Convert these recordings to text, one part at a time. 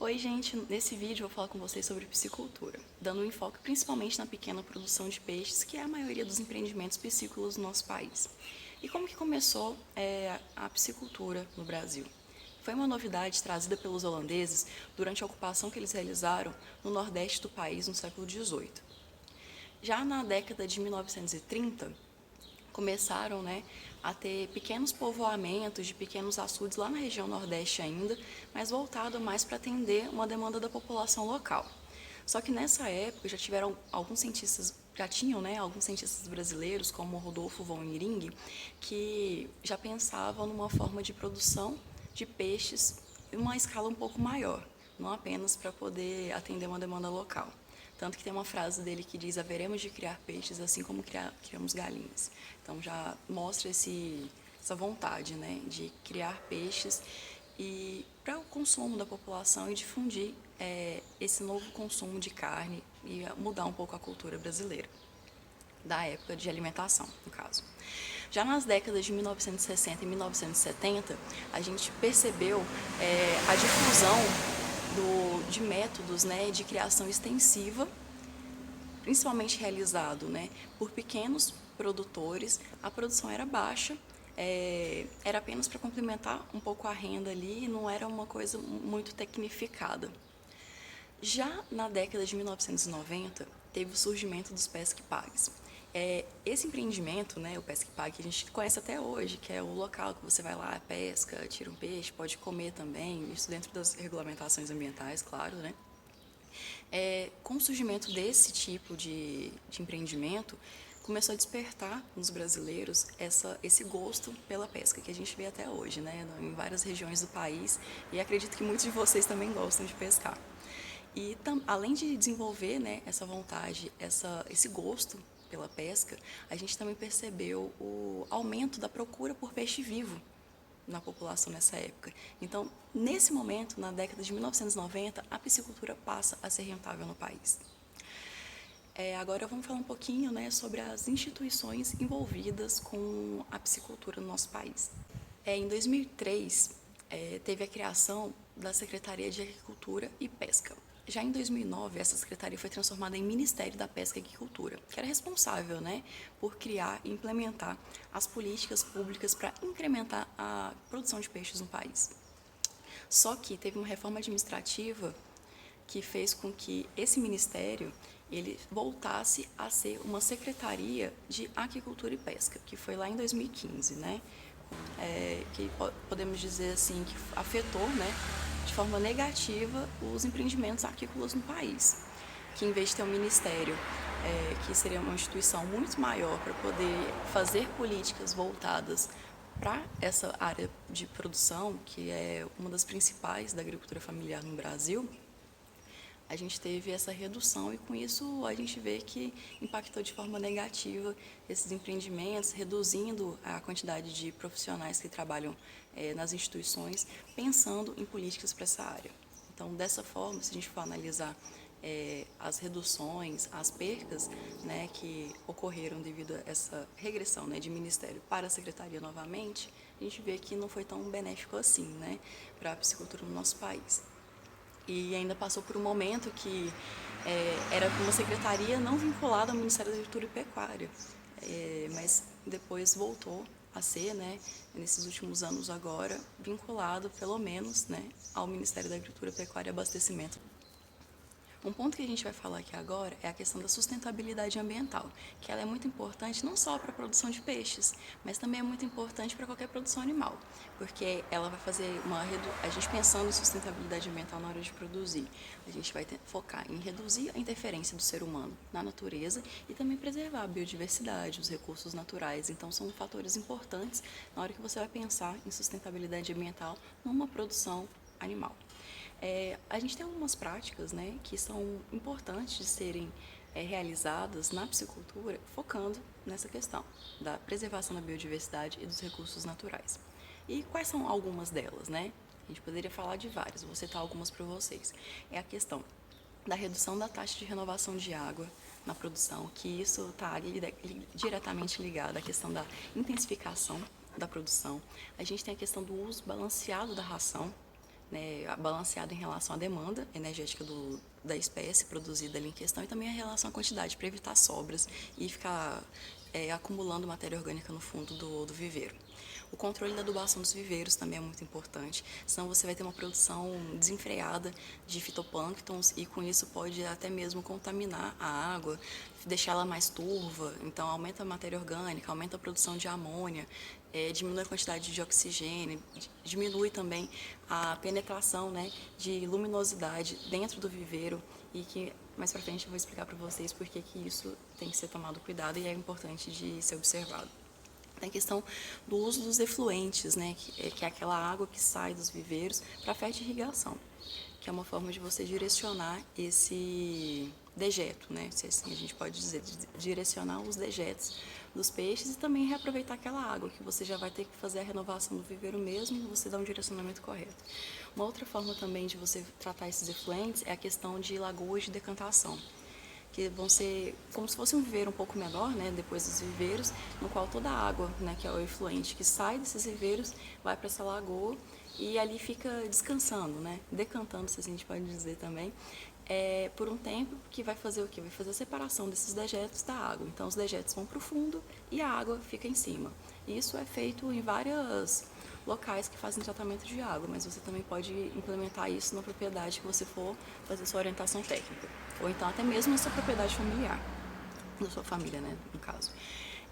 Oi, gente! Nesse vídeo eu vou falar com vocês sobre piscicultura, dando um enfoque principalmente na pequena produção de peixes, que é a maioria dos empreendimentos piscícolas no nosso país. E como que começou a piscicultura no Brasil? Foi uma novidade trazida pelos holandeses durante a ocupação que eles realizaram no nordeste do país no século XVIII. Já na década de 1930, começaram, a ter pequenos povoamentos de pequenos açudes lá na região nordeste ainda, mas voltado mais para atender uma demanda da população local. Só que nessa época já tinham, alguns cientistas brasileiros, como Rodolfo von Iring, que já pensavam numa forma de produção de peixes em uma escala um pouco maior, não apenas para poder atender uma demanda local. Tanto que tem uma frase dele que diz: haveremos de criar peixes assim como criamos galinhas. Então já mostra essa vontade, de criar peixes e para o consumo da população e difundir esse novo consumo de carne e mudar um pouco a cultura brasileira, da época de alimentação, no caso. Já nas décadas de 1960 e 1970, a gente percebeu a difusão de métodos de criação extensiva, principalmente realizado por pequenos produtores. A produção era baixa, era apenas para complementar um pouco a renda ali, não era uma coisa muito tecnificada. Já na década de 1990, teve o surgimento dos pesque-pagues. Esse empreendimento, o pesque-pague, que a gente conhece até hoje, que é o local que você vai lá, pesca, tira um peixe, pode comer também, isso dentro das regulamentações ambientais, claro, com o surgimento desse tipo de empreendimento, começou a despertar nos brasileiros esse gosto pela pesca, que a gente vê até hoje, em várias regiões do país, e acredito que muitos de vocês também gostam de pescar. E além de desenvolver essa vontade, esse gosto pela pesca, a gente também percebeu o aumento da procura por peixe vivo na população nessa época. Então, nesse momento, na década de 1990, a piscicultura passa a ser rentável no país. Agora vamos falar um pouquinho sobre as instituições envolvidas com a piscicultura no nosso país. Em 2003, teve a criação da Secretaria de Agricultura e Pesca. Já em 2009, essa secretaria foi transformada em Ministério da Pesca e Agricultura, que era responsável por criar e implementar as políticas públicas para incrementar a produção de peixes no país. Só que teve uma reforma administrativa que fez com que esse ministério ele voltasse a ser uma Secretaria de Agricultura e Pesca, que foi lá em 2015, que podemos dizer assim que afetou, de forma negativa os empreendimentos agrícolas no país, que em vez de ter um ministério que seria uma instituição muito maior para poder fazer políticas voltadas para essa área de produção, que é uma das principais da agricultura familiar no Brasil, a gente teve essa redução e com isso a gente vê que impactou de forma negativa esses empreendimentos, reduzindo a quantidade de profissionais que trabalham nas instituições, pensando em políticas para essa área. Então, dessa forma, se a gente for analisar as reduções, as percas que ocorreram devido a essa regressão de ministério para a secretaria novamente, a gente vê que não foi tão benéfico assim para a piscicultura no nosso país. E ainda passou por um momento que era uma secretaria não vinculada ao Ministério da Agricultura e Pecuária, mas depois voltou a ser, nesses últimos anos agora, vinculado pelo menos ao Ministério da Agricultura, Pecuária e Abastecimento. Um ponto que a gente vai falar aqui agora é a questão da sustentabilidade ambiental, que ela é muito importante não só para a produção de peixes, mas também é muito importante para qualquer produção animal, porque ela vai fazer a gente pensando em sustentabilidade ambiental na hora de produzir, a gente vai focar em reduzir a interferência do ser humano na natureza e também preservar a biodiversidade, os recursos naturais. Então são fatores importantes na hora que você vai pensar em sustentabilidade ambiental numa produção animal. A gente tem algumas práticas que são importantes de serem realizadas na piscicultura, focando nessa questão da preservação da biodiversidade e dos recursos naturais. E quais são algumas delas? A gente poderia falar de várias, vou citar algumas para vocês. É a questão da redução da taxa de renovação de água na produção, que isso está diretamente ligado à questão da intensificação da produção. A gente tem a questão do uso balanceado da ração, né, balanceado em relação à demanda energética da espécie produzida ali em questão e também a relação à quantidade, para evitar sobras e ficar acumulando matéria orgânica no fundo do viveiro. O controle da adubação dos viveiros também é muito importante, senão você vai ter uma produção desenfreada de fitoplânctons e com isso pode até mesmo contaminar a água, deixá-la mais turva, então aumenta a matéria orgânica, aumenta a produção de amônia, diminui a quantidade de oxigênio, diminui também a penetração, né, de luminosidade dentro do viveiro e que mais para frente eu vou explicar para vocês por que isso tem que ser tomado cuidado e é importante de ser observado. Tem a questão do uso dos efluentes, né, que é aquela água que sai dos viveiros para a fertirrigação, que é uma forma de você direcionar esse dejeto, né, se assim a gente pode dizer, direcionar os dejetos dos peixes e também reaproveitar aquela água, que você já vai ter que fazer a renovação do viveiro mesmo e você dá um direcionamento correto. Uma outra forma também de você tratar esses efluentes é a questão de lagoas de decantação, que vão ser como se fosse um viveiro um pouco menor, né, depois dos viveiros, no qual toda a água, né, que é o efluente que sai desses viveiros, vai para essa lagoa e ali fica descansando, né, decantando, se a gente pode dizer também, por um tempo, que vai fazer o quê? Vai fazer a separação desses dejetos da água. Então, os dejetos vão para o fundo e a água fica em cima. Isso é feito em vários locais que fazem tratamento de água, mas você também pode implementar isso na propriedade que você for fazer sua orientação técnica. Ou então até mesmo na sua propriedade familiar, da sua família, né, no caso.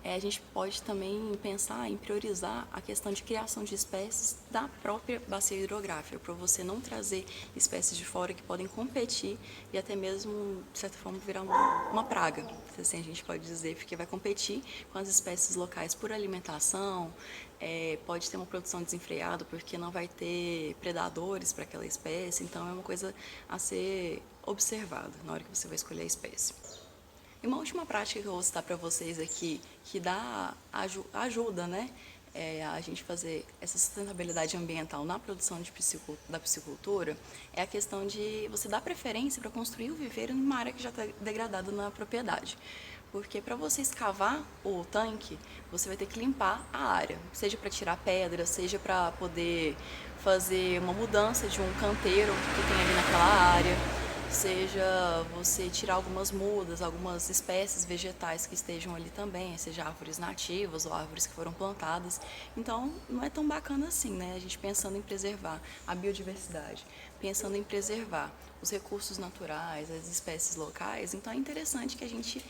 A gente pode também pensar em priorizar a questão de criação de espécies da própria bacia hidrográfica, para você não trazer espécies de fora que podem competir e até mesmo, de certa forma, virar uma praga, se assim a gente pode dizer, porque vai competir com as espécies locais por alimentação, pode ter uma produção desenfreada porque não vai ter predadores para aquela espécie, então é uma coisa a ser observada na hora que você vai escolher a espécie. E uma última prática que eu vou citar para vocês aqui, que ajuda, né, a gente fazer essa sustentabilidade ambiental na produção da piscicultura, é a questão de você dar preferência para construir o viveiro em uma área que já está degradada na propriedade. Porque para você escavar o tanque, você vai ter que limpar a área, seja para tirar pedra, seja para poder fazer uma mudança de um canteiro que tem ali naquela área, seja você tirar algumas mudas, algumas espécies vegetais que estejam ali também, seja árvores nativas ou árvores que foram plantadas. Então, não é tão bacana assim, né? A gente pensando em preservar a biodiversidade, pensando em preservar os recursos naturais, as espécies locais. Então, é interessante que a gente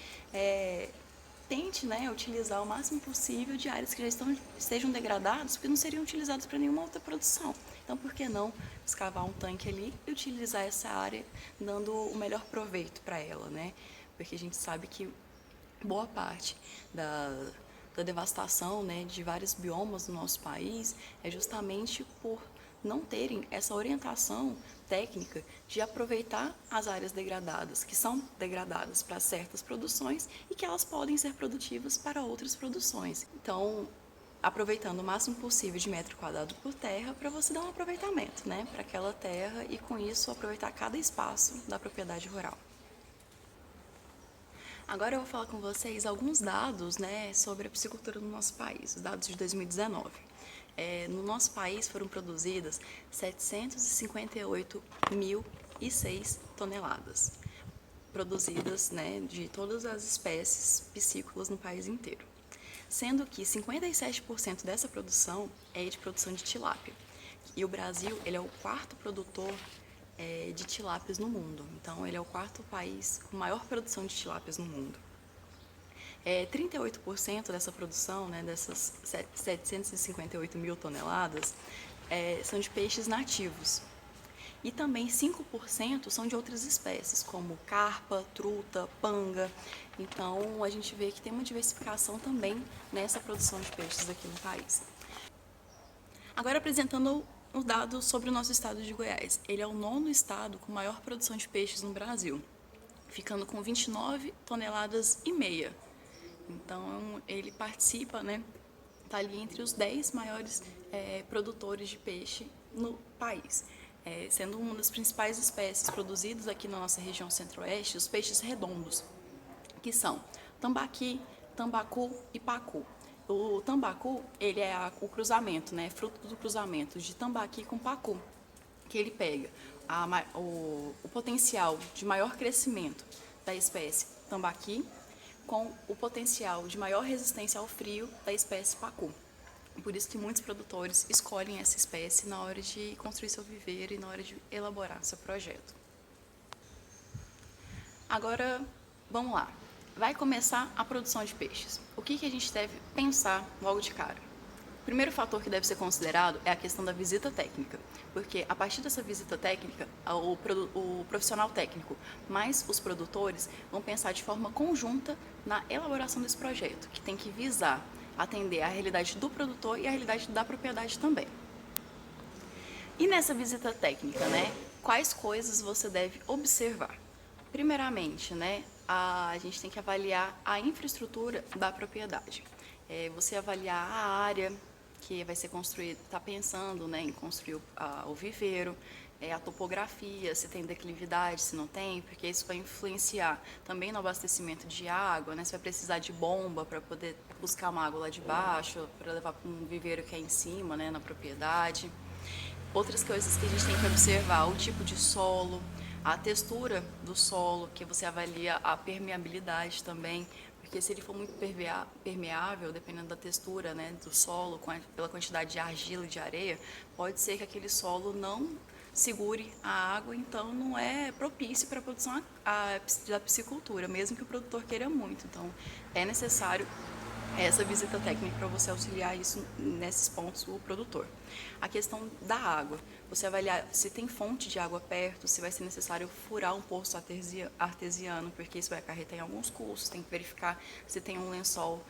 tente, né, utilizar o máximo possível de áreas que já estejam degradadas, porque não seriam utilizadas para nenhuma outra produção. Então, por que não escavar um tanque ali e utilizar essa área, dando o melhor proveito para ela, né? Porque a gente sabe que boa parte da devastação, né, de vários biomas no nosso país é justamente por não terem essa orientação técnica de aproveitar as áreas degradadas, que são degradadas para certas produções e que elas podem ser produtivas para outras produções. Então, aproveitando o máximo possível de metro quadrado por terra para você dar um aproveitamento, né, para aquela terra e com isso aproveitar cada espaço da propriedade rural. Agora eu vou falar com vocês alguns dados, né, sobre a piscicultura no nosso país, os dados de 2019. No nosso país foram produzidas 758.006 toneladas, produzidas, né, de todas as espécies piscícolas no país inteiro. Sendo que 57% dessa produção é de produção de tilápia. E o Brasil, ele é o quarto produtor de tilápias no mundo. Então, ele é o quarto país com maior produção de tilápias no mundo. 38% dessa produção, né, dessas 758 mil toneladas, são de peixes nativos. E também 5% são de outras espécies, como carpa, truta, panga. Então, a gente vê que tem uma diversificação também nessa produção de peixes aqui no país. Agora, apresentando os dados sobre o nosso estado de Goiás. Ele é o 9º estado com maior produção de peixes no Brasil, ficando com 29 toneladas e meia. Então, ele participa, né, está ali entre os 10 maiores produtores de peixe no país. Sendo uma das principais espécies produzidas aqui na nossa região centro-oeste, os peixes redondos, que são tambaqui, tambacu e pacu. O tambacu, ele é o cruzamento, né, fruto do cruzamento de tambaqui com pacu. que ele pega o potencial de maior crescimento da espécie tambaqui com o potencial de maior resistência ao frio da espécie pacu. Por isso que muitos produtores escolhem essa espécie na hora de construir seu viveiro e na hora de elaborar seu projeto. Agora, vamos lá. Vai começar a produção de peixes. O que a gente deve pensar logo de cara? O primeiro fator que deve ser considerado é a questão da visita técnica, porque a partir dessa visita técnica, o profissional técnico mais os produtores vão pensar de forma conjunta na elaboração desse projeto, que tem que visar atender à realidade do produtor e à realidade da propriedade também. E nessa visita técnica, quais coisas você deve observar? Primeiramente, a gente tem que avaliar a infraestrutura da propriedade. Você avaliar a área que vai ser construída, está pensando em construir o viveiro, a topografia, se tem declividade, se não tem, porque isso vai influenciar também no abastecimento de água, você vai precisar de bomba para poder buscar uma água lá de baixo, para levar para um viveiro que é em cima, na propriedade. Outras coisas que a gente tem que observar, o tipo de solo, a textura do solo, que você avalia a permeabilidade também, porque se ele for muito permeável, dependendo da textura do solo, pela quantidade de argila e de areia, pode ser que aquele solo não segure a água, então não é propício para a produção da piscicultura, mesmo que o produtor queira muito. Então, é necessário essa visita técnica para você auxiliar isso nesses pontos o produtor. A questão da água, você avaliar se tem fonte de água perto, se vai ser necessário furar um poço artesiano, porque isso vai acarretar em alguns custos, tem que verificar se tem um lençol,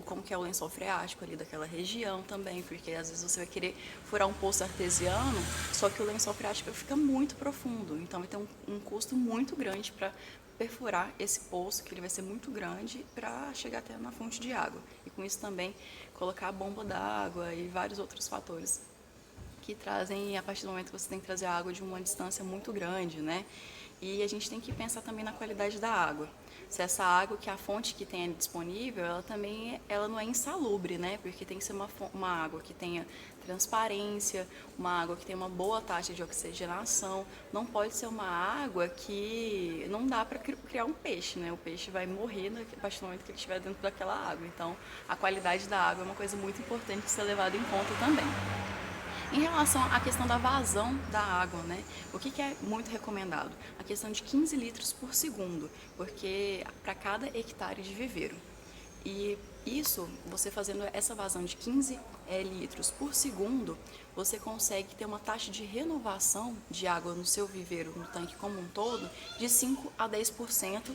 como que é o lençol freático ali daquela região também, porque às vezes você vai querer furar um poço artesiano, só que o lençol freático fica muito profundo, então vai ter um custo muito grande para perfurar esse poço, que ele vai ser muito grande, para chegar até na fonte de água. E com isso também colocar a bomba d'água e vários outros fatores que trazem, a partir do momento que você tem que trazer a água de uma distância muito grande, E a gente tem que pensar também na qualidade da água. Se essa água, que a fonte que tem disponível, ela não é insalubre, Porque tem que ser uma água que tenha transparência, uma água que tenha uma boa taxa de oxigenação. Não pode ser uma água que não dá para criar um peixe, O peixe vai morrer a partir do momento que ele estiver dentro daquela água. Então, a qualidade da água é uma coisa muito importante de ser levada em conta também. Em relação à questão da vazão da água, o que é muito recomendado? A questão de 15 litros por segundo, porque para cada hectare de viveiro. E isso, você fazendo essa vazão de 15 litros por segundo, você consegue ter uma taxa de renovação de água no seu viveiro, no tanque como um todo, de 5 a 10%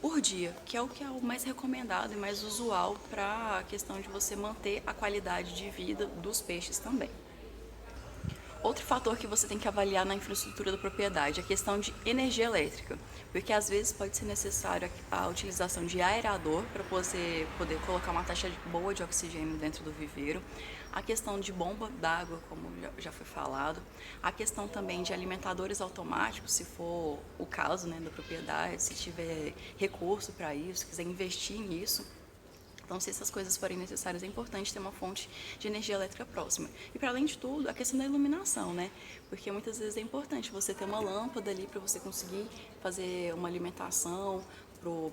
por dia, que é o mais recomendado e mais usual para a questão de você manter a qualidade de vida dos peixes também. Outro fator que você tem que avaliar na infraestrutura da propriedade é a questão de energia elétrica, porque às vezes pode ser necessário a utilização de aerador para você poder colocar uma taxa boa de oxigênio dentro do viveiro, a questão de bomba d'água, como já foi falado, a questão também de alimentadores automáticos, se for o caso da propriedade, se tiver recurso para isso, quiser investir nisso. Então, se essas coisas forem necessárias, é importante ter uma fonte de energia elétrica próxima. E, para além de tudo, a questão da iluminação, Porque muitas vezes é importante você ter uma lâmpada ali para você conseguir fazer uma alimentação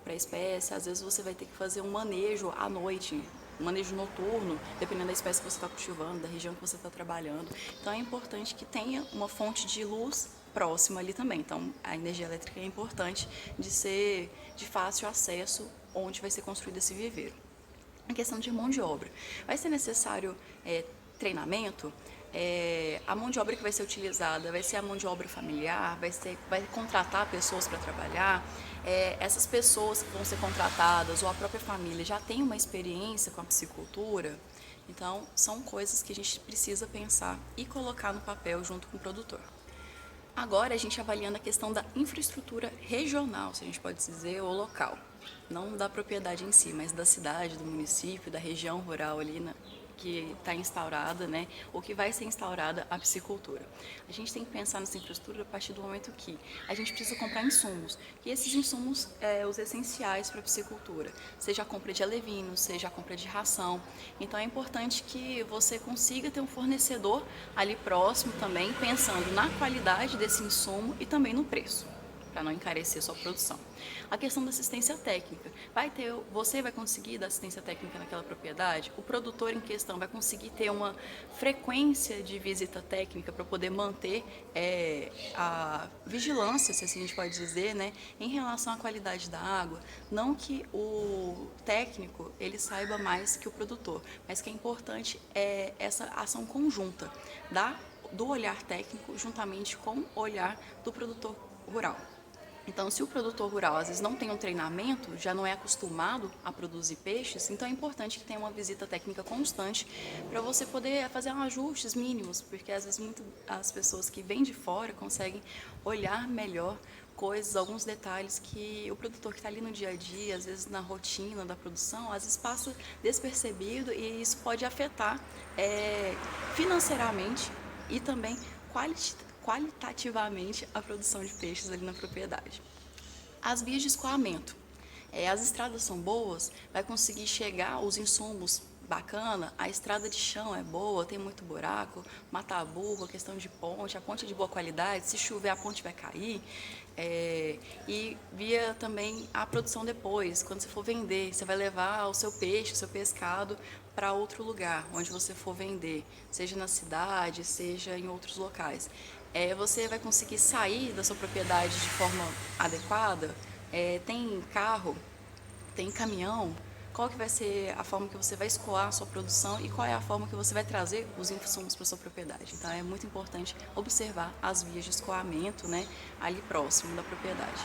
para a espécie. Às vezes você vai ter que fazer um manejo à noite, um manejo noturno, dependendo da espécie que você está cultivando, da região que você está trabalhando. Então, é importante que tenha uma fonte de luz próxima ali também. Então, a energia elétrica é importante de ser de fácil acesso onde vai ser construído esse viveiro. A questão de mão de obra. Vai ser necessário treinamento? A mão de obra que vai ser utilizada vai ser a mão de obra familiar? Vai contratar pessoas para trabalhar? Essas pessoas que vão ser contratadas ou a própria família já tem uma experiência com a piscicultura? Então, são coisas que a gente precisa pensar e colocar no papel junto com o produtor. Agora, a gente avaliando a questão da infraestrutura regional, se a gente pode dizer, ou local. Não da propriedade em si, mas da cidade, do município, da região rural ali, que está instaurada, né, ou que vai ser instaurada a piscicultura. A gente tem que pensar nessa infraestrutura a partir do momento que a gente precisa comprar insumos, e esses insumos os essenciais para a piscicultura, seja a compra de alevinos, seja a compra de ração. Então é importante que você consiga ter um fornecedor ali próximo também, pensando na qualidade desse insumo e também no preço, para não encarecer sua produção. A questão da assistência técnica. Você vai conseguir dar assistência técnica naquela propriedade? O produtor em questão vai conseguir ter uma frequência de visita técnica para poder manter a vigilância, se assim a gente pode dizer, né, em relação à qualidade da água? Não que o técnico ele saiba mais que o produtor, mas que é importante essa ação conjunta do olhar técnico juntamente com o olhar do produtor rural. Então, se o produtor rural às vezes não tem um treinamento, já não é acostumado a produzir peixes, então é importante que tenha uma visita técnica constante para você poder fazer ajustes mínimos, porque às vezes as pessoas que vêm de fora conseguem olhar melhor coisas, alguns detalhes que o produtor que está ali no dia a dia, às vezes na rotina da produção, às vezes passa despercebido, e isso pode afetar financeiramente e também qualitativamente a produção de peixes ali na propriedade. As vias de escoamento. As estradas são boas, vai conseguir chegar os insumos bacana, a estrada de chão é boa, tem muito buraco, matar burro, questão de ponte, a ponte é de boa qualidade, se chover a ponte vai cair. E via também a produção depois, quando você for vender, você vai levar o seu peixe, o seu pescado para outro lugar, onde você for vender, seja na cidade, seja em outros locais. Você vai conseguir sair da sua propriedade de forma adequada? Tem carro, tem caminhão? Qual que vai ser a forma que você vai escoar a sua produção e qual é a forma que você vai trazer os insumos para a sua propriedade? Então é muito importante observar as vias de escoamento, né, ali próximo da propriedade.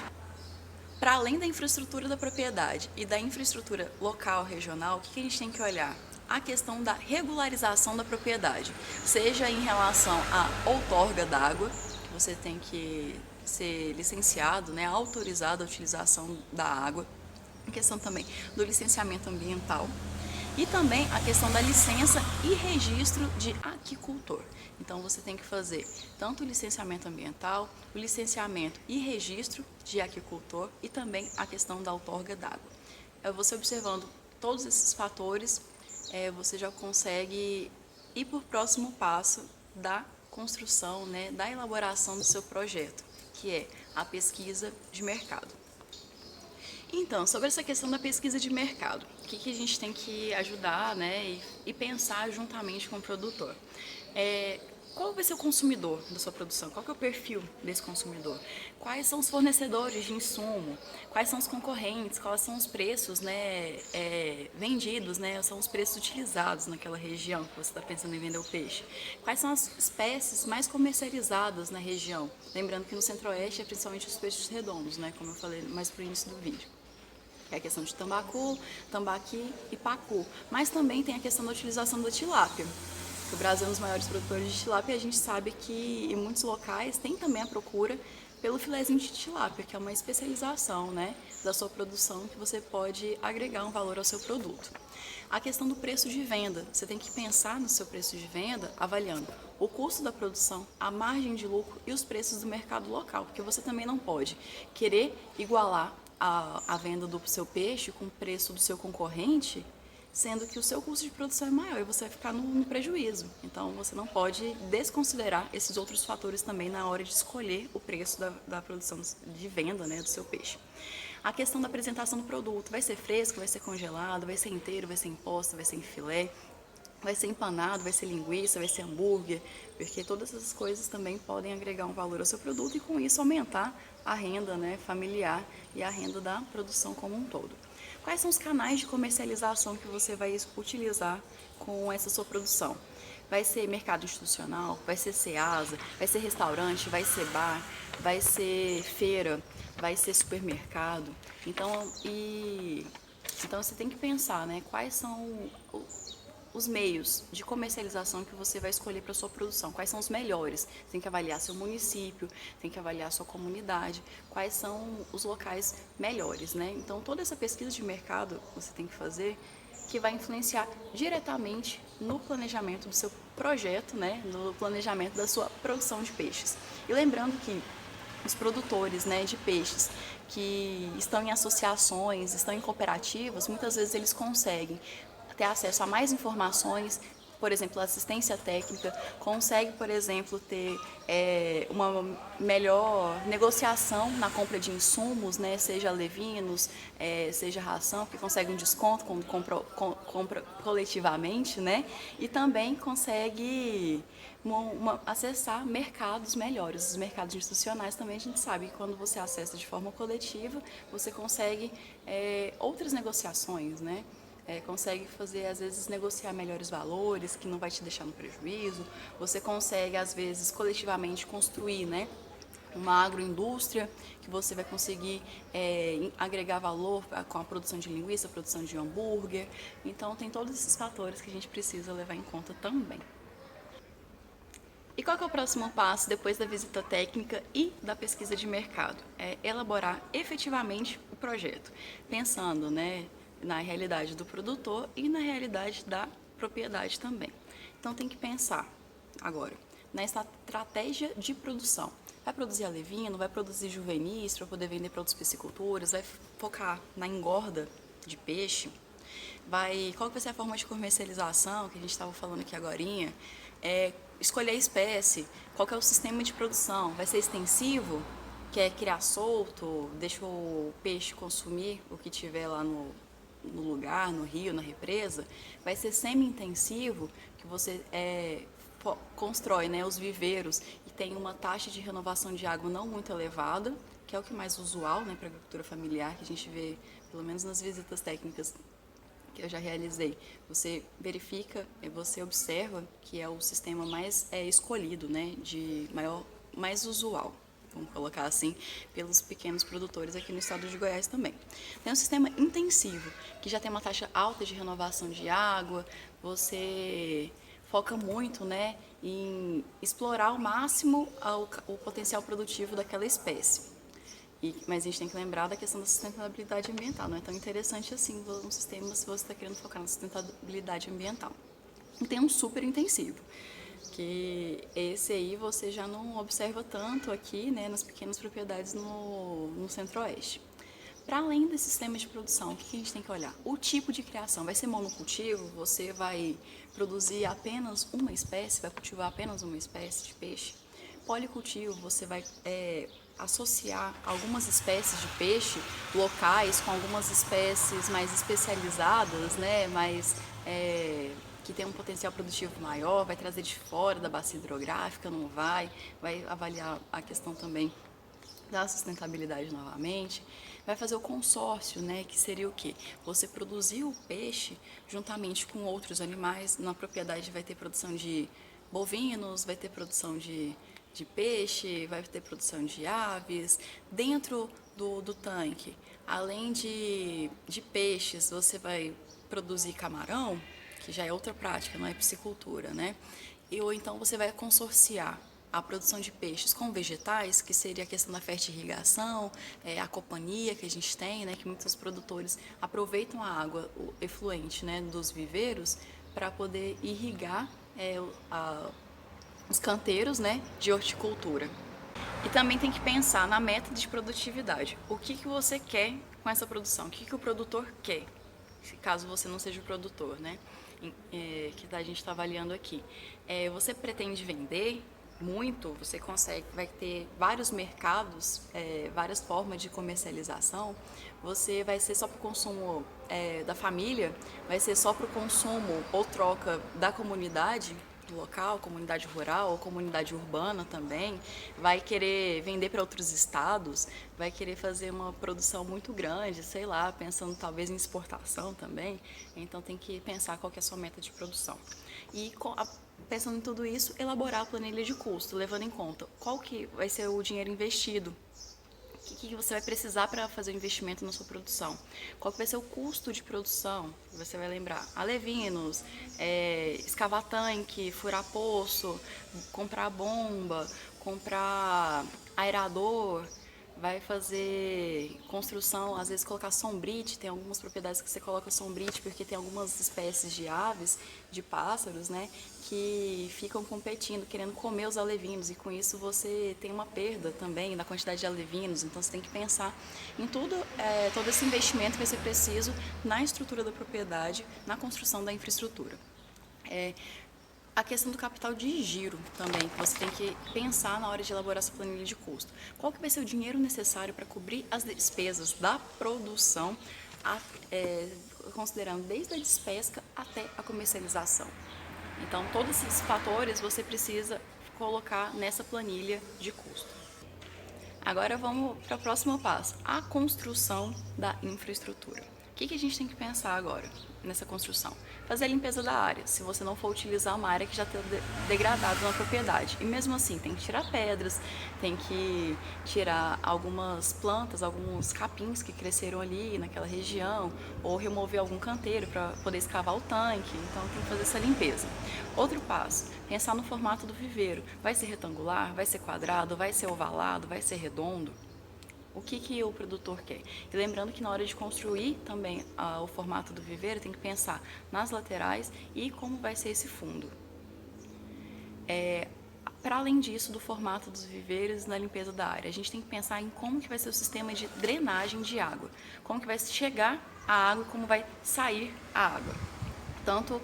Para além da infraestrutura da propriedade e da infraestrutura local, regional, o que a gente tem que olhar? A questão da regularização da propriedade, seja em relação à outorga d'água, que você tem que ser licenciado, né, autorizado a utilização da água, a questão também do licenciamento ambiental e também a questão da licença e registro de aquicultor. Então você tem que fazer tanto o licenciamento ambiental, o licenciamento e registro de aquicultor e também a questão da outorga d'água. Você observando todos esses fatores, você já consegue ir para o próximo passo da construção, né, da elaboração do seu projeto, que é a pesquisa de mercado. Então, sobre essa questão da pesquisa de mercado, o que a gente tem que ajudar, né, e pensar juntamente com o produtor? Qual vai ser o consumidor da sua produção? Qual que é o perfil desse consumidor? Quais são os fornecedores de insumo? Quais são os concorrentes? Quais são os preços, né, vendidos, né? São os preços utilizados naquela região que você está pensando em vender o peixe? Quais são as espécies mais comercializadas na região? Lembrando que no Centro-Oeste é principalmente os peixes redondos, né, como eu falei mais para o início do vídeo. É a questão de tambacu, tambaqui e pacu. Mas também tem a questão da utilização da tilápia. O Brasil é um dos maiores produtores de tilápia e a gente sabe que em muitos locais tem também a procura pelo filézinho de tilápia, que é uma especialização, né, da sua produção que você pode agregar um valor ao seu produto. A questão do preço de venda, você tem que pensar no seu preço de venda avaliando o custo da produção, a margem de lucro e os preços do mercado local, porque você também não pode querer igualar a venda do seu peixe com o preço do seu concorrente, sendo que o seu custo de produção é maior e você vai ficar no prejuízo. Então, você não pode desconsiderar esses outros fatores também na hora de escolher o preço da produção de venda, né, do seu peixe. A questão da apresentação do produto, vai ser fresco, vai ser congelado, vai ser inteiro, vai ser em posta, vai ser em filé, vai ser empanado, vai ser linguiça, vai ser hambúrguer, porque todas essas coisas também podem agregar um valor ao seu produto e com isso aumentar a renda, né, familiar e a renda da produção como um todo. Quais são os canais de comercialização que você vai utilizar com essa sua produção? Vai ser mercado institucional, vai ser Ceasa, vai ser restaurante, vai ser bar, vai ser feira, vai ser supermercado. Então você tem que pensar, né, quais são os meios de comercialização que você vai escolher para a sua produção, quais são os melhores. Você tem que avaliar seu município, tem que avaliar sua comunidade, quais são os locais melhores, né? Então, toda essa pesquisa de mercado você tem que fazer, que vai influenciar diretamente no planejamento do seu projeto, né, no planejamento da sua produção de peixes. E lembrando que os produtores, né, de peixes que estão em associações, estão em cooperativas, muitas vezes eles conseguem ter acesso a mais informações, por exemplo, assistência técnica, consegue, por exemplo, ter uma melhor negociação na compra de insumos, né, seja levinos, seja ração, porque consegue um desconto quando compra coletivamente, né, e também consegue acessar mercados melhores. Os mercados institucionais também a gente sabe que quando você acessa de forma coletiva, você consegue outras negociações, né? Consegue fazer, às vezes, negociar melhores valores, que não vai te deixar no prejuízo. Você consegue, às vezes, coletivamente construir, né, uma agroindústria, que você vai conseguir agregar valor com a produção de linguiça, a produção de hambúrguer. Então, tem todos esses fatores que a gente precisa levar em conta também. E qual que é o próximo passo depois da visita técnica e da pesquisa de mercado? É elaborar efetivamente o projeto, pensando, né, na realidade do produtor e na realidade da propriedade também. Então tem que pensar agora na estratégia de produção. Vai produzir alevino, vai produzir juvenis para poder vender para outras pisciculturas, vai focar na engorda de peixe, qual vai ser a forma de comercialização, que a gente estava falando aqui agorinha, escolher a espécie, qual que é o sistema de produção, vai ser extensivo, que é criar solto, deixa o peixe consumir o que tiver lá no lugar, no rio, na represa, vai ser semi-intensivo, que você constrói, né, os viveiros e tem uma taxa de renovação de água não muito elevada, que é o que é mais usual, né, para a agricultura familiar, que a gente vê, pelo menos nas visitas técnicas que eu já realizei. Você verifica, você observa que é o sistema mais escolhido, né, mais usual, vamos colocar assim, pelos pequenos produtores aqui no estado de Goiás também. Tem um sistema intensivo, que já tem uma taxa alta de renovação de água, você foca muito, né, em explorar ao máximo o potencial produtivo daquela espécie. Mas a gente tem que lembrar da questão da sustentabilidade ambiental. Não é tão interessante assim um sistema se você está querendo focar na sustentabilidade ambiental. E tem um super intensivo, que esse aí você já não observa tanto aqui, né, nas pequenas propriedades no centro-oeste. Para além desse sistema de produção, o que a gente tem que olhar? O tipo de criação. Vai ser monocultivo? Você vai produzir apenas uma espécie? Vai cultivar apenas uma espécie de peixe? Policultivo, você vai associar algumas espécies de peixe locais com algumas espécies mais especializadas, né, que tem um potencial produtivo maior, vai trazer de fora da bacia hidrográfica, não vai avaliar a questão também da sustentabilidade novamente, vai fazer o consórcio, né, que seria o quê? Você produzir o peixe juntamente com outros animais, na propriedade vai ter produção de bovinos, vai ter produção de peixe, vai ter produção de aves. Dentro do tanque, além de peixes, você vai produzir camarão, que já é outra prática, não é piscicultura, né? Ou então você vai consorciar a produção de peixes com vegetais, que seria a questão da fertirrigação, a companhia que a gente tem, né, que muitos produtores aproveitam a água efluente, né, dos viveiros para poder irrigar os canteiros, né, de horticultura. E também tem que pensar na meta de produtividade. O que você quer com essa produção? O que o produtor quer? Caso você não seja o produtor, né? Que a gente está avaliando aqui. Você pretende vender muito? Você consegue, vai ter vários mercados, várias formas de comercialização. Você vai ser só para o consumo da família? Vai ser só para o consumo ou troca da comunidade local, comunidade rural ou comunidade urbana também, vai querer vender para outros estados, vai querer fazer uma produção muito grande, sei lá, pensando talvez em exportação também, então tem que pensar qual que é a sua meta de produção. E pensando em tudo isso, elaborar a planilha de custo, levando em conta qual que vai ser o dinheiro investido, o que você vai precisar para fazer o investimento na sua produção, qual que vai ser o custo de produção, você vai lembrar, alevinos, escavar tanque, furar poço, comprar bomba, comprar aerador, vai fazer construção, às vezes colocar sombrite, tem algumas propriedades que você coloca sombrite porque tem algumas espécies de aves, de pássaros, né, que ficam competindo, querendo comer os alevinos, e com isso você tem uma perda também na quantidade de alevinos, então você tem que pensar em tudo, todo esse investimento que vai ser preciso na estrutura da propriedade, na construção da infraestrutura. A questão do capital de giro também, que você tem que pensar na hora de elaborar essa planilha de custo. Qual que vai ser o dinheiro necessário para cobrir as despesas da produção, considerando desde a despesca até a comercialização. Então, todos esses fatores você precisa colocar nessa planilha de custo. Agora vamos para o próximo passo, a construção da infraestrutura. O que a gente tem que pensar agora nessa construção? Fazer a limpeza da área, se você não for utilizar uma área que já está degradada na propriedade. E mesmo assim, tem que tirar pedras, tem que tirar algumas plantas, alguns capins que cresceram ali naquela região, ou remover algum canteiro para poder escavar o tanque. Então tem que fazer essa limpeza. Outro passo, pensar no formato do viveiro. Vai ser retangular, vai ser quadrado, vai ser ovalado, vai ser redondo? O que o produtor quer? E lembrando que na hora de construir também o formato do viveiro, tem que pensar nas laterais e como vai ser esse fundo. Para além disso, do formato dos viveiros na limpeza da área, a gente tem que pensar em como que vai ser o sistema de drenagem de água, como que vai chegar a água e como vai sair a água. Tanto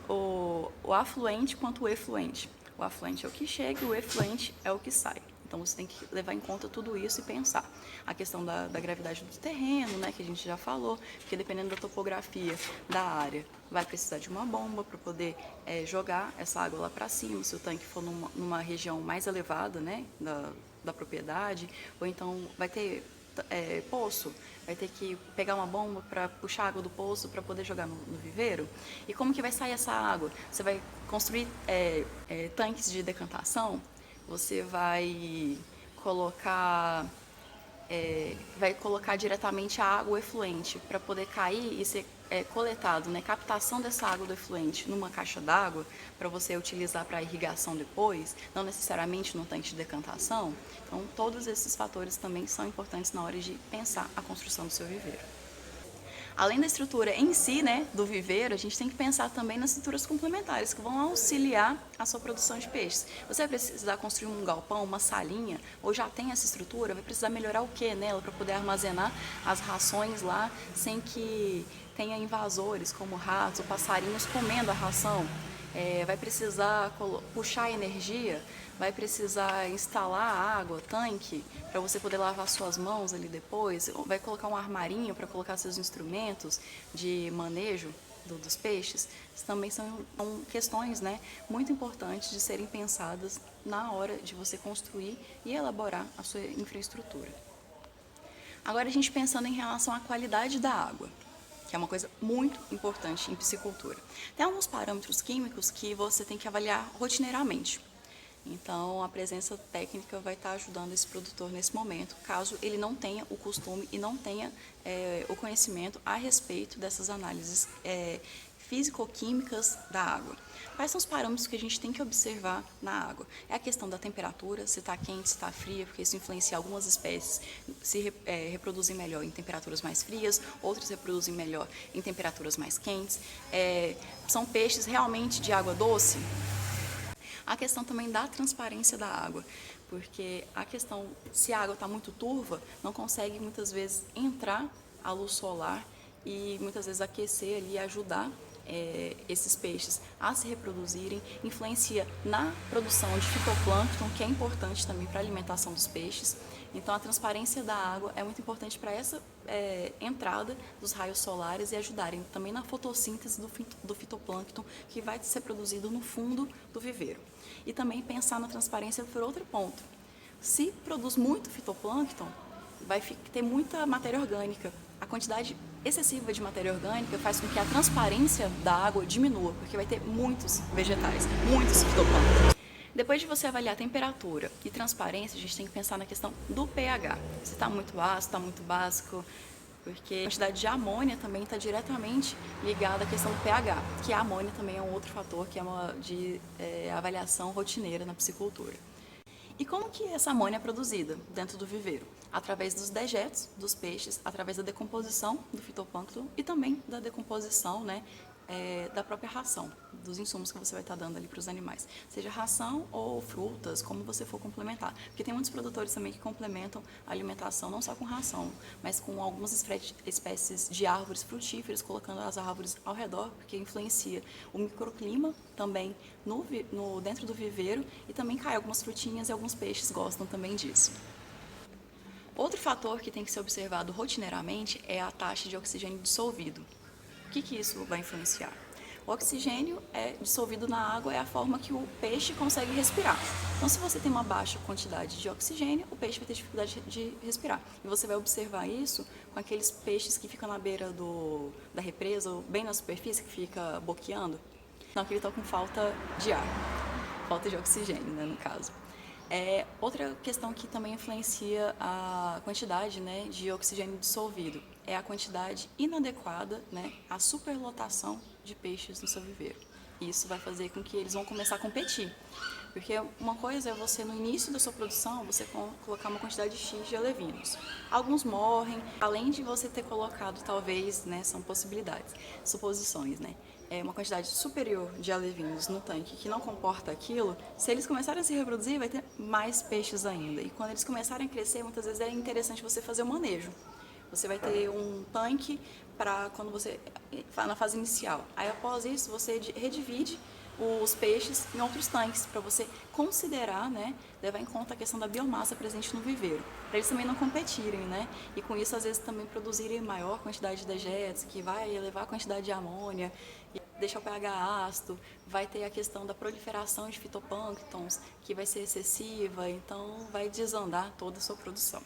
o afluente quanto o efluente. O afluente é o que chega e o efluente é o que sai. Então você tem que levar em conta tudo isso e pensar. A questão da gravidade do terreno, né, que a gente já falou, porque dependendo da topografia da área, vai precisar de uma bomba para poder jogar essa água lá para cima, se o tanque for numa região mais elevada, né, da propriedade, ou então vai ter poço, vai ter que pegar uma bomba para puxar a água do poço para poder jogar no viveiro. E como que vai sair essa água? Você vai construir tanques de decantação? Você vai colocar diretamente a água efluente para poder cair e ser coletado, né? Captação dessa água do efluente numa caixa d'água para você utilizar para irrigação depois, não necessariamente no tanque de decantação. Então, todos esses fatores também são importantes na hora de pensar a construção do seu viveiro. Além da estrutura em si, né, do viveiro, a gente tem que pensar também nas estruturas complementares que vão auxiliar a sua produção de peixes. Você vai precisar construir um galpão, uma salinha, ou já tem essa estrutura, vai precisar melhorar o que nela para poder armazenar as rações lá sem que tenha invasores como ratos ou passarinhos comendo a ração. Vai precisar puxar energia, vai precisar instalar água, tanque, para você poder lavar suas mãos ali depois, vai colocar um armarinho para colocar seus instrumentos de manejo dos peixes. Isso também são questões, né, muito importantes de serem pensadas na hora de você construir e elaborar a sua infraestrutura. Agora a gente pensando em relação à qualidade da água, que é uma coisa muito importante em piscicultura. Tem alguns parâmetros químicos que você tem que avaliar rotineiramente. Então, a presença técnica vai estar ajudando esse produtor nesse momento, caso ele não tenha o costume e não tenha o conhecimento a respeito dessas análises físico-químicas da água. Quais são os parâmetros que a gente tem que observar na água? É a questão da temperatura, se está quente, se está fria, porque isso influencia algumas espécies, se reproduzem melhor em temperaturas mais frias, outras reproduzem melhor em temperaturas mais quentes. São peixes realmente de água doce? A questão também da transparência da água, porque a questão, se a água está muito turva, não consegue muitas vezes entrar a luz solar e muitas vezes aquecer ali e ajudar esses peixes a se reproduzirem, influencia na produção de fitoplâncton, que é importante também para a alimentação dos peixes. Então, a transparência da água é muito importante para essa entrada dos raios solares e ajudarem também na fotossíntese do fitoplâncton que vai ser produzido no fundo do viveiro. E também pensar na transparência por outro ponto. Se produz muito fitoplâncton, vai ter muita matéria orgânica. A quantidade excessiva de matéria orgânica faz com que a transparência da água diminua, porque vai ter muitos vegetais, muitos fitoplânctons. Depois de você avaliar a temperatura e transparência, a gente tem que pensar na questão do pH. Se está muito ácido, está muito básico, porque a quantidade de amônia também está diretamente ligada à questão do pH, que a amônia também é um outro fator que é de avaliação rotineira na piscicultura. E como que essa amônia é produzida dentro do viveiro? Através dos dejetos dos peixes, através da decomposição do fitoplâncton e também da decomposição, né, da própria ração, dos insumos que você vai estar dando ali para os animais. Seja ração ou frutas, como você for complementar. Porque tem muitos produtores também que complementam a alimentação não só com ração, mas com algumas espécies de árvores frutíferas, colocando as árvores ao redor, porque influencia o microclima também dentro do viveiro e também cai algumas frutinhas e alguns peixes gostam também disso. Outro fator que tem que ser observado rotineiramente é a taxa de oxigênio dissolvido. O que isso vai influenciar? O oxigênio dissolvido na água é a forma que o peixe consegue respirar. Então, se você tem uma baixa quantidade de oxigênio, o peixe vai ter dificuldade de respirar. E você vai observar isso com aqueles peixes que ficam na beira da represa, ou bem na superfície, que fica boqueando. Não, que ele está com falta de ar, falta de oxigênio, né, no caso. Outra questão que também influencia a quantidade, né, de oxigênio dissolvido é a quantidade inadequada, né, a superlotação de peixes no seu viveiro. Isso vai fazer com que eles vão começar a competir. Porque uma coisa é você, no início da sua produção, você colocar uma quantidade X de alevinos. Alguns morrem, além de você ter colocado, talvez, né, são possibilidades, suposições, né, uma quantidade superior de alevinos no tanque que não comporta aquilo, se eles começarem a se reproduzir, vai ter mais peixes ainda. E quando eles começarem a crescer, muitas vezes é interessante você fazer o manejo. Você vai ter um tanque para quando você na fase inicial. Aí após isso você redivide os peixes em outros tanques para você considerar, né, levar em conta a questão da biomassa presente no viveiro, para eles também não competirem, né, e com isso às vezes também produzirem maior quantidade de dejetos, que vai elevar a quantidade de amônia, e deixar o pH ácido, vai ter a questão da proliferação de fitoplânctons, que vai ser excessiva, então vai desandar toda a sua produção.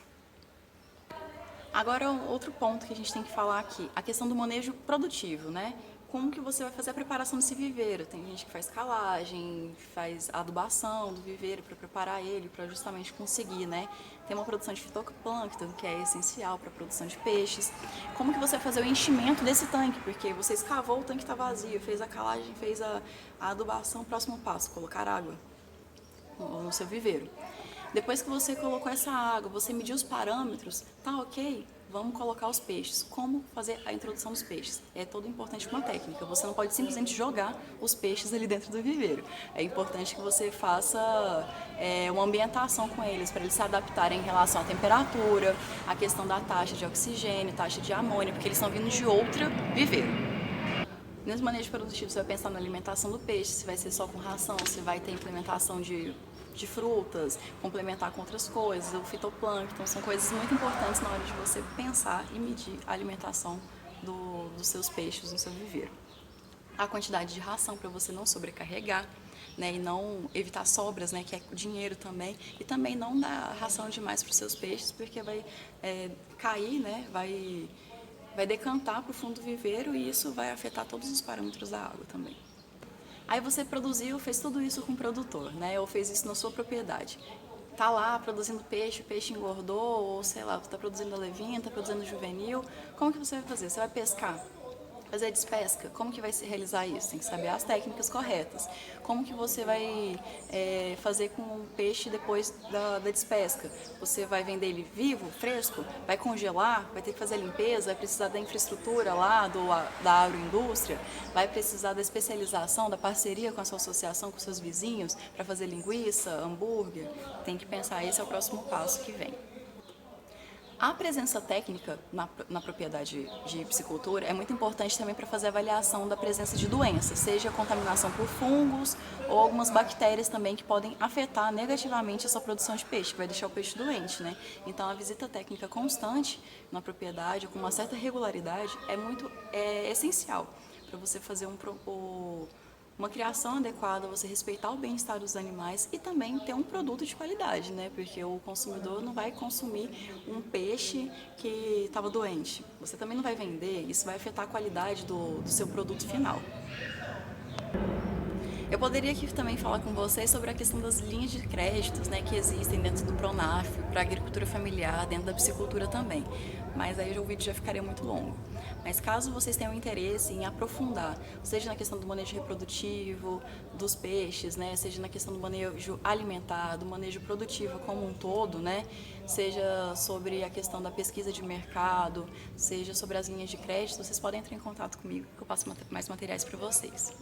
Agora, outro ponto que a gente tem que falar aqui, a questão do manejo produtivo, né? Como que você vai fazer a preparação desse viveiro? Tem gente que faz calagem, faz adubação do viveiro para preparar ele, para justamente conseguir, né, ter uma produção de fitoplâncton, que é essencial para a produção de peixes. Como que você vai fazer o enchimento desse tanque? Porque você escavou, o tanque está vazio, fez a calagem, fez a adubação, próximo passo, colocar água no seu viveiro. Depois que você colocou essa água, você mediu os parâmetros, tá ok? Vamos colocar os peixes. Como fazer a introdução dos peixes? É todo importante uma técnica. Você não pode simplesmente jogar os peixes ali dentro do viveiro. É importante que você faça uma ambientação com eles, para eles se adaptarem em relação à temperatura, à questão da taxa de oxigênio, taxa de amônia, porque eles estão vindo de outra viveiro. Nesse manejo produtivo, você vai pensar na alimentação do peixe, se vai ser só com ração, se vai ter implementação de frutas, complementar com outras coisas, o fitoplâncton, são coisas muito importantes na hora de você pensar e medir a alimentação dos seus peixes no seu viveiro. A quantidade de ração para você não sobrecarregar, né, e não evitar sobras, né, que é dinheiro também, e também não dar ração demais para os seus peixes, porque vai cair, né, vai decantar para o fundo do viveiro e isso vai afetar todos os parâmetros da água também. Aí você produziu, fez tudo isso com o produtor, né? Ou fez isso na sua propriedade. Tá lá produzindo peixe, o peixe engordou, ou sei lá, você está produzindo alevinha, está produzindo juvenil. Como que você vai fazer? Você vai pescar? Fazer a despesca? Como que vai se realizar isso? Tem que saber as técnicas corretas. Como que você vai fazer com o peixe depois da despesca? Você vai vender ele vivo, fresco? Vai congelar? Vai ter que fazer a limpeza? Vai precisar da infraestrutura lá da agroindústria? Vai precisar da especialização, da parceria com a sua associação, com seus vizinhos para fazer linguiça, hambúrguer? Tem que pensar, esse é o próximo passo que vem. A presença técnica na propriedade de piscicultura é muito importante também para fazer a avaliação da presença de doenças, seja contaminação por fungos ou algumas bactérias também que podem afetar negativamente a sua produção de peixe, que vai deixar o peixe doente, né? Então a visita técnica constante na propriedade, com uma certa regularidade, é essencial para você fazer uma criação adequada, você respeitar o bem-estar dos animais e também ter um produto de qualidade, né? Porque o consumidor não vai consumir um peixe que estava doente. Você também não vai vender, isso vai afetar a qualidade do seu produto final. Eu poderia aqui também falar com vocês sobre a questão das linhas de créditos, né, que existem dentro do Pronaf, para a agricultura familiar, dentro da piscicultura também. Mas aí o vídeo já ficaria muito longo. Mas caso vocês tenham interesse em aprofundar, seja na questão do manejo reprodutivo dos peixes, né, seja na questão do manejo alimentar, do manejo produtivo como um todo, né, seja sobre a questão da pesquisa de mercado, seja sobre as linhas de crédito, vocês podem entrar em contato comigo que eu passo mais materiais para vocês.